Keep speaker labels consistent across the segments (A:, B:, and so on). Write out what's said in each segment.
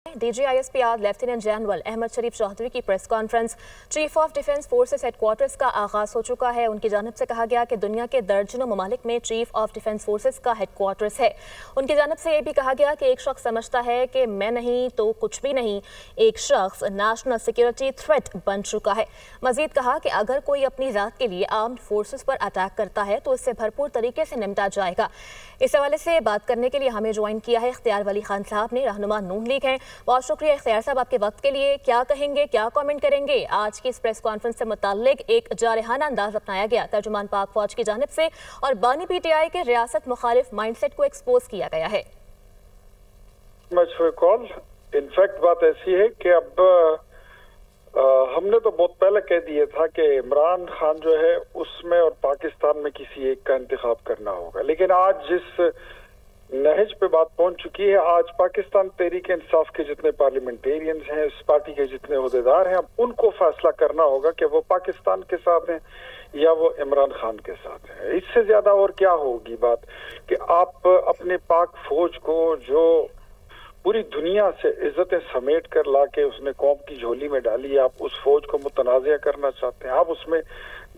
A: DGISPR lieutenant general Ahmad शरीफ चौधरी की press conference chief of defence forces headquarters का आगाज हो चुका है। उनकी जानिब से कहा गया कि दुनिया के दर्जनों ममालिक में चीफ ऑफ डिफेंस फोर्सेस का हेडक्वार्टर्स है। उनकी जानिब से यह भी कहा गया कि एक शख्स समझता है कि मैं नहीं तो कुछ भी नहीं, एक शख्स नेशनल सिक्योरिटी थ्रेट बन चुका है। मजीद कहा कि अगर कोई अपनी जात के लिए आर्म्ड फोर्सेस पर अटैक करता है तो इससे भरपूर तरीके से निपटा जाएगा। इस हवाले से बात करने के लिए हमें ज्वाइन किया है इख्तियार वली खान साहब ने, रहनुमा नून लीग हैं। बहुत शुक्रिया इख्तियार साहब आपके वक्त के लिए। क्या कहेंगे, क्या कमेंट करेंगे? आज की इस प्रेस कॉन्फ्रेंस से मुताल्लिक एक जारहाना अंदाज अपनाया गया तर्जुमान पाक फौज की जानिब से और बानी PTI के रियासत मुखालिफ माइंडसेट को एक्सपोज किया गया है।
B: इनफैक्ट बात ऐसी है कि अब हमने तो बहुत पहले कह दिया था कि इमरान खान जो है उसमें और पाकिस्तान में किसी एक का इंतखाब करना होगा, लेकिन आज जिस नहज पे बात पहुंच चुकी है, आज पाकिस्तान तहरीक इंसाफ के जितने पार्लियामेंटेरियंस हैं, इस पार्टी के जितने ओहदेदार हैं, अब उनको फैसला करना होगा कि वो पाकिस्तान के साथ हैं या वो इमरान खान के साथ हैं। इससे ज्यादा और क्या होगी बात कि आप अपने पाक फौज को जो पूरी दुनिया से इज्जतें समेट कर लाके उसने कौम की झोली में डाली, आप उस फौज को मुतनाज़िया करना चाहते हैं, आप उसमें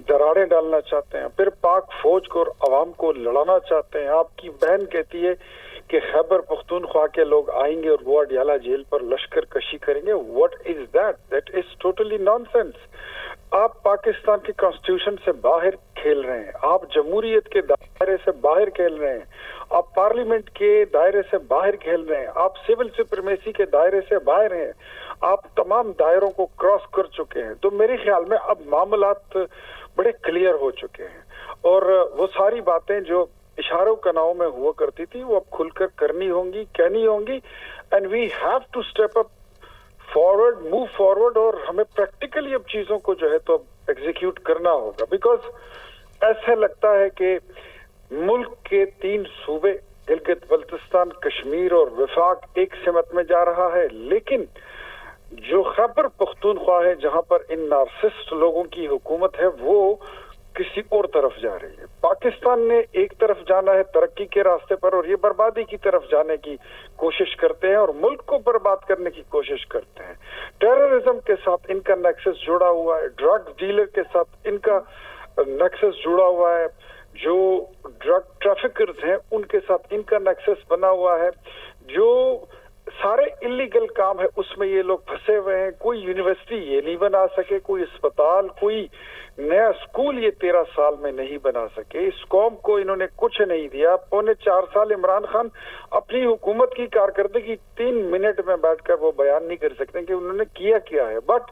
B: दरारें डालना चाहते हैं, फिर पाक फौज को और अवाम को लड़ाना चाहते हैं। आपकी बहन कहती है कि खैबर पख्तूनख्वा के लोग आएंगे और वो अडियाला जेल पर लश्कर कशी करेंगे। What is that? That is totally nonsense. आप पाकिस्तान के कॉन्स्टिट्यूशन से बाहर खेल रहे हैं, आप जमहूरियत के दायरे से बाहर खेल रहे हैं, आप पार्लियामेंट के दायरे से बाहर खेल रहे हैं, आप सिविल सुप्रीमेसी के दायरे से बाहर हैं, आप तमाम दायरों को क्रॉस कर चुके हैं। तो मेरे ख्याल में अब मामलात बड़े क्लियर हो चुके हैं और वो सारी बातें जो इशारों कनाओं में हुआ करती थी वो अब खुलकर करनी होंगी, कहनी होंगी। And we have to step up forward, move forward, और हमें प्रैक्टिकली अब चीजों को जो है तो एग्जीक्यूट करना होगा। बिकॉज ऐसा लगता है कि मुल्क के 3 सूबे गिलगित बल्तिस्तान, कश्मीर और वफाक एक सिमत में जा रहा है, लेकिन जो खैबर पख्तूनख्वा है जहां पर इन नार्सिस्ट लोगों की हुकूमत है वो किसी और तरफ जा रही है। पाकिस्तान ने एक तरफ जाना है तरक्की के रास्ते पर और ये बर्बादी की तरफ जाने की कोशिश करते हैं और मुल्क को बर्बाद करने की कोशिश करते हैं। टेररिज्म के साथ इनका नेक्सस जुड़ा हुआ है, ड्रग डीलर के साथ इनका नेक्सस जुड़ा हुआ है, जो ड्रग ट्रैफिकर्स हैं उनके साथ इनका नेक्सस बना हुआ है, जो सारे इलीगल काम है उसमें ये लोग फंसे हुए हैं। कोई यूनिवर्सिटी ये नहीं बना सके, कोई अस्पताल, कोई नया स्कूल ये 13 साल में नहीं बना सके। इस कौम को इन्होंने कुछ नहीं दिया। 4.25 साल इमरान खान अपनी हुकूमत की कारकर्दगी 3 मिनट में बैठकर वो बयान नहीं कर सकते कि उन्होंने किया क्या है। बट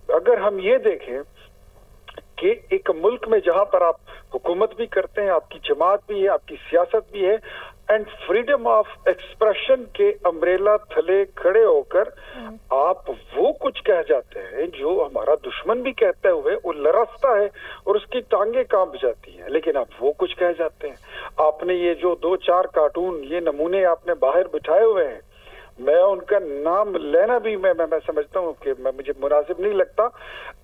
B: अगर हम ये देखें कि एक मुल्क में जहां पर आप हुकूमत भी करते हैं, आपकी जमात भी है, आपकी सियासत भी है, एंड फ्रीडम ऑफ एक्सप्रेशन के अम्ब्रेला थले खड़े होकर आप वो कुछ कह जाते हैं जो हमारा दुश्मन भी कहते हुए वो लरसता है और उसकी टांगे कांप जाती हैं, लेकिन आप वो कुछ कह जाते हैं। आपने ये जो 2-4 कार्टून ये नमूने आपने बाहर बिठाए हुए हैं, मैं उनका नाम लेना भी मैं समझता हूँ कि मुझे मुनासिब नहीं लगता,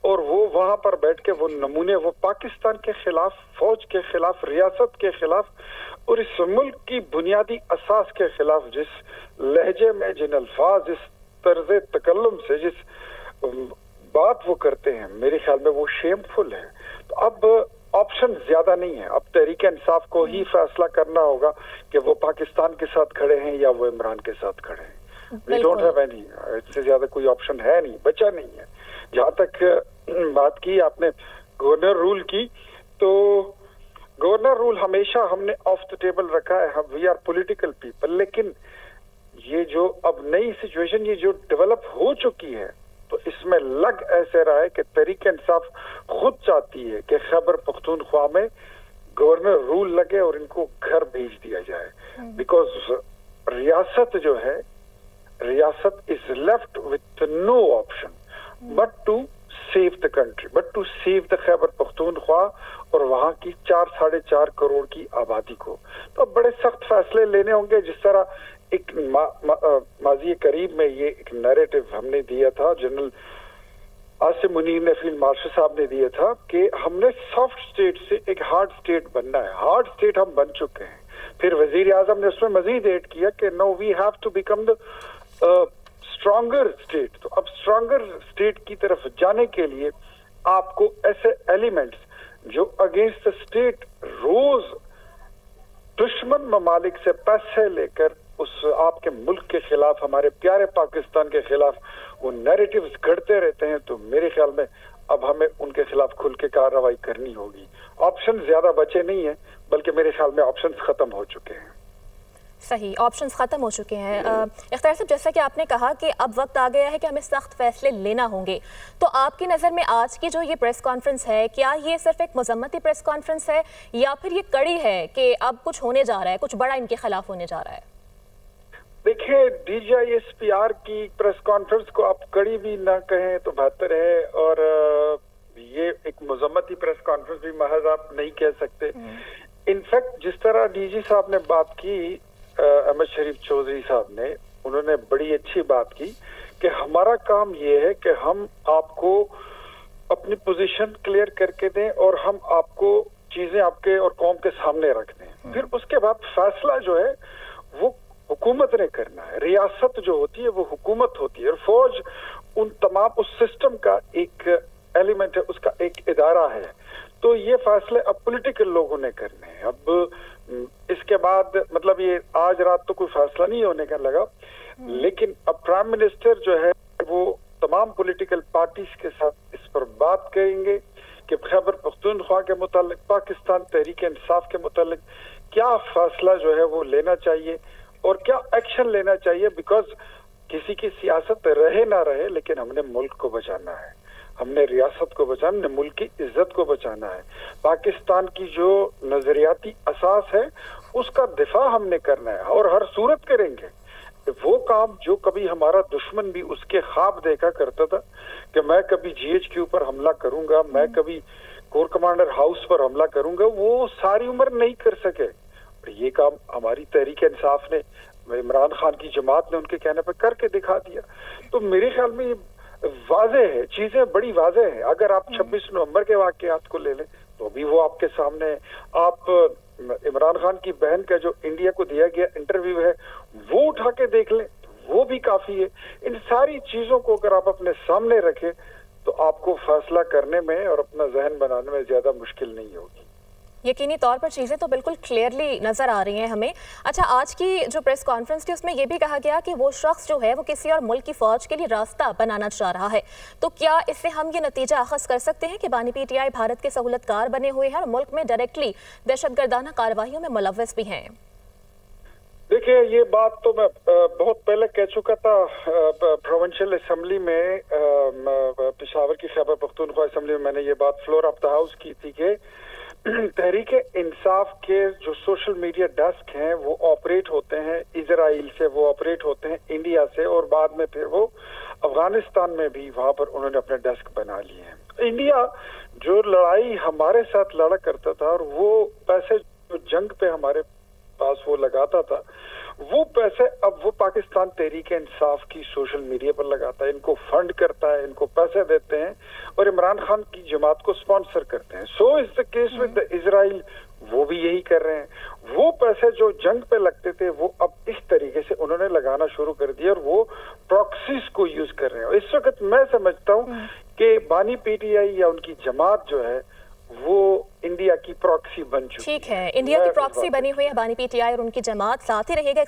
B: और वो वहां पर बैठ के वो नमूने वो पाकिस्तान के खिलाफ, फौज के खिलाफ, रियासत के खिलाफ और इस मुल्क की बुनियादी असास के खिलाफ जिस लहजे में, जिन अल्फाज, जिस तर्ज तकल्लुम से जिस बात वो करते हैं, मेरे ख्याल में वो शेमफुल है। तो अब ऑप्शन ज्यादा नहीं है, अब तहरीक इंसाफ को ही फैसला करना होगा कि वो पाकिस्तान के साथ खड़े हैं या वो इमरान के साथ खड़े हैं। वी डोंट हैव एनी, इससे ज्यादा कोई ऑप्शन है नहीं, बचा नहीं है। जहां तक बात की आपने गवर्नर रूल की, तो गवर्नर रूल हमेशा हमने ऑफ द टेबल रखा है। हम वी आर पॉलिटिकल पीपल, लेकिन ये जो अब नई सिचुएशन ये जो डेवलप हो चुकी है तो इसमें लग ऐसे रहा है कि तहरीक इंसाफ खुद चाहती है कि खैबर पख्तूनख्वा में गवर्नर रूल लगे और इनको घर भेज दिया जाए। बिकॉज रियासत जो है, रियासत is left with no option but to save the country, but to save the Khyber Pakhtunkhwa और वहां की 4-4.5 करोड़ की आबादी को। तो अब बड़े सख्त फैसले लेने होंगे। जिस तरह एक माजी करीब में ये एक नैरेटिव हमने दिया था, जनरल आसिम मुनीर ने, फील्ड मार्शल साहब ने दिया था कि हमने सॉफ्ट स्टेट से एक हार्ड स्टेट बनना है। हार्ड स्टेट हम बन चुके हैं। फिर वजीर आजम ने उसमें मजीद ऐड किया कि no we have to become the stronger state. तो अब स्ट्रॉन्गर स्टेट की तरफ जाने के लिए आपको ऐसे एलिमेंट्स जो अगेंस्ट द स्टेट रोज दुश्मन ममालिक से पैसे लेकर उस आपके मुल्क के खिलाफ, हमारे प्यारे पाकिस्तान के खिलाफ वो नैरेटिव्स घड़ते रहते हैं, तो मेरे ख्याल में अब हमें उनके खिलाफ खुल के कार्रवाई करनी होगी। ऑप्शन ज्यादा बचे नहीं है, बल्कि मेरे ख्याल में ऑप्शंस खत्म हो चुके हैं।
A: सही, ऑप्शंस खत्म हो चुके हैं। इख्तियार साहब, जैसा कि आपने कहा कि अब वक्त आ गया है कि हमें सख्त फैसले लेना होंगे, तो आपकी नज़र में आज की जो ये प्रेस कॉन्फ्रेंस है, क्या ये सिर्फ एक मजम्मती प्रेस कॉन्फ्रेंस है या फिर ये कड़ी है कि अब कुछ होने जा रहा है, कुछ बड़ा इनके खिलाफ होने जा रहा है?
B: देखिए, DGISPR की प्रेस कॉन्फ्रेंस को आप कड़ी भी ना कहें तो बेहतर है, और ये एक मजम्मती प्रेस कॉन्फ्रेंस भी महज आप नहीं कह सकते। इनफैक्ट जिस तरह DG साहब ने बात की, अहमद शरीफ चौधरी साहब ने, उन्होंने बड़ी अच्छी बात की कि हमारा काम ये है कि हम आपको अपनी पोजीशन क्लियर करके दें और हम आपको चीजें आपके और कौम के सामने रख दें। फिर उसके बाद फैसला जो है वो हुकूमत ने करना है। रियासत जो होती है वो हुकूमत होती है, और फौज उन तमाम उस सिस्टम का एक एलिमेंट है, उसका एक इदारा है। तो ये फैसले अब पॉलिटिकल लोगों ने करने हैं। अब इसके बाद मतलब ये आज रात तो कोई फैसला नहीं होने का लगा, लेकिन अब प्राइम मिनिस्टर जो है वो तमाम पॉलिटिकल पार्टीज के साथ इस पर बात करेंगे कि खैबर पख्तूनख्वा के मुतालिक, पाकिस्तान तहरीक इंसाफ के मुतालिक क्या फैसला जो है वो लेना चाहिए और क्या एक्शन लेना चाहिए। बिकॉज किसी की सियासत रहे ना रहे, लेकिन हमने मुल्क को बचाना है, हमने रियासत को बचाना, हमने मुल्क की इज्जत को बचाना है। पाकिस्तान की जो नजरियाती असास है उसका दिफा हमने करना है, और हर सूरत करेंगे। वो काम जो कभी हमारा दुश्मन भी उसके ख्वाब देखा करता था कि मैं कभी GHQ पर हमला करूंगा, मैं कभी कोर कमांडर हाउस पर हमला करूंगा, वो सारी उम्र नहीं कर सके। ये काम हमारी तहरीक इंसाफ ने, इमरान खान की जमात ने उनके कहने पर करके दिखा दिया। तो मेरे ख्याल में वाज़े है, चीजें बड़ी वाज़े है। अगर आप 26 नवंबर के वाकयात को ले लें तो भी वो आपके सामने है। आप इमरान खान की बहन का जो इंडिया को दिया गया इंटरव्यू है वो उठा के देख लें, वो भी काफी है। इन सारी चीजों को अगर आप अपने सामने रखें तो आपको फैसला करने में और अपना जहन बनाने में ज्यादा मुश्किल नहीं होगी।
A: यकीनी तौर पर चीज़ें तो बिल्कुल क्लियरली नज़र आ रही हैं हमें। अच्छा, आज की जो प्रेस कॉन्फ्रेंस थी उसमें यह भी कहा गया कि वो शख्स जो है वो किसी और मुल्क की फ़ौज के लिए रास्ता बनाना चाह रहा है, तो क्या इससे हम ये नतीजा अखज़ कर सकते हैं कि बानी PTI भारत के सहूलतकार बने हुए हैं और मुल्क में डायरेक्टली दहशतगर्दाना कार्रवाइयों में मुलव्वस भी हैं?
B: देखिए, ये बात तो मैं बहुत पहले कह चुका था प्रोविंशियल असेंबली में, पेशावर की खैबर पख्तूनख्वा असेंबली में मैंने ये बात फ्लोर ऑफ द हाउस की थी कि तहरीक इंसाफ के जो सोशल मीडिया डेस्क हैं वो ऑपरेट होते हैं इजराइल से, वो ऑपरेट होते हैं इंडिया से, और बाद में फिर वो अफगानिस्तान में भी वहां पर उन्होंने अपने डेस्क बना लिए हैं। इंडिया जो लड़ाई हमारे साथ लड़ा करता था और वो पैसे जो जंग पे हमारे पास वो लगाता था, वो पैसे अब वो पाकिस्तान तहरीक इंसाफ की सोशल मीडिया पर लगाता है, इनको फंड करता है, इनको पैसे देते हैं और इमरान खान की जमात को स्पॉन्सर करते हैं। So is the case with Israel, वो भी यही कर रहे हैं। वो पैसे जो जंग पे लगते थे वो अब इस तरीके से उन्होंने लगाना शुरू कर दिया और वो प्रॉक्सीज को यूज कर रहे हैं। इस वक्त मैं समझता हूँ कि बानी PTI या उनकी जमात जो है वो इंडिया की प्रॉक्सी बन चुकी है।
A: ठीक है, इंडिया की प्रॉक्सी बनी हुई है बानी PTI और उनकी जमात, साथ ही रहेगा